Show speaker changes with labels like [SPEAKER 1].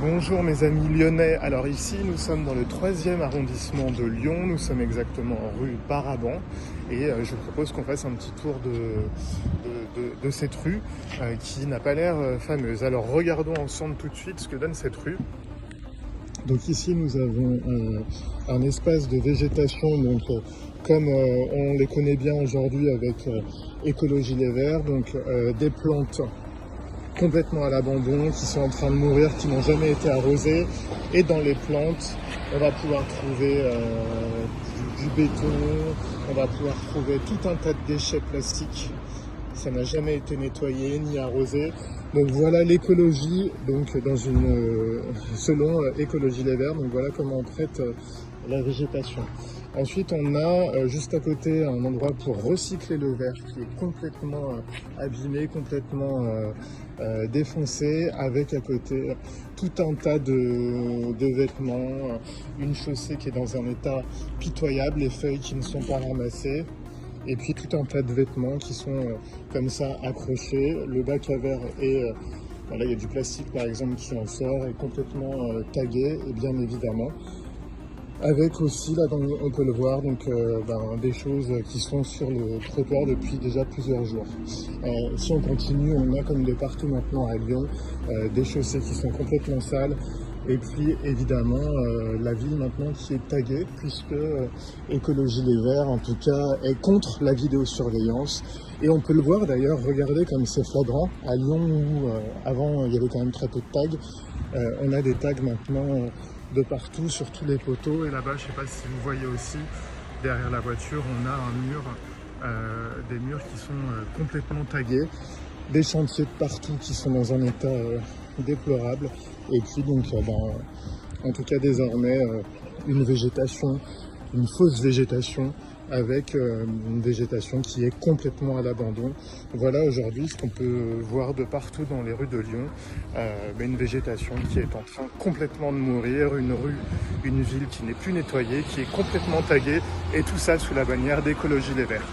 [SPEAKER 1] Bonjour mes amis lyonnais, alors ici nous sommes dans le 3e arrondissement de Lyon, nous sommes exactement rue Baraban et je vous propose qu'on fasse un petit tour de cette rue qui n'a pas l'air fameuse. Alors regardons ensemble tout de suite ce que donne cette rue. Donc ici nous avons un espace de végétation, donc comme on les connaît bien aujourd'hui avec Écologie Les Verts, donc des plantes complètement à l'abandon, qui sont en train de mourir, qui n'ont jamais été arrosées. Et dans les plantes, on va pouvoir trouver du béton, on va pouvoir trouver tout un tas de déchets plastiques. Ça n'a jamais été nettoyé ni arrosé. Donc voilà l'écologie, donc selon Écologie Les Verts. Donc voilà comment on traite la végétation. Ensuite, on a juste à côté un endroit pour recycler le verre qui est complètement abîmé, complètement défoncé, avec à côté tout un tas de vêtements, une chaussée qui est dans un état pitoyable, les feuilles qui ne sont pas ramassées, et puis tout un tas de vêtements qui sont comme ça accrochés. Le bac à verre est... Voilà, il y a du plastique par exemple qui en sort, est complètement tagué, et bien évidemment. Avec aussi, là on peut le voir, donc des choses qui sont sur le trottoir depuis déjà plusieurs jours. Si on continue, on a comme de partout maintenant à Lyon des chaussées qui sont complètement sales. Et puis évidemment la ville maintenant qui est taguée, puisque Écologie Les Verts en tout cas est contre la vidéosurveillance. Et on peut le voir d'ailleurs, regardez comme c'est flagrant. À Lyon où avant il y avait quand même très peu de tags, on a des tags maintenant de partout, sur tous les poteaux. Et là-bas, je ne sais pas si vous voyez aussi, derrière la voiture, on a un mur, des murs qui sont complètement tagués, des chantiers de partout qui sont dans un état déplorable. Et puis donc, en tout cas désormais, une végétation, une fausse végétation, avec une végétation qui est complètement à l'abandon. Voilà aujourd'hui ce qu'on peut voir de partout dans les rues de Lyon, une végétation qui est en train complètement de mourir, une ville qui n'est plus nettoyée, qui est complètement taguée, et tout ça sous la bannière d'Écologie Les Verts.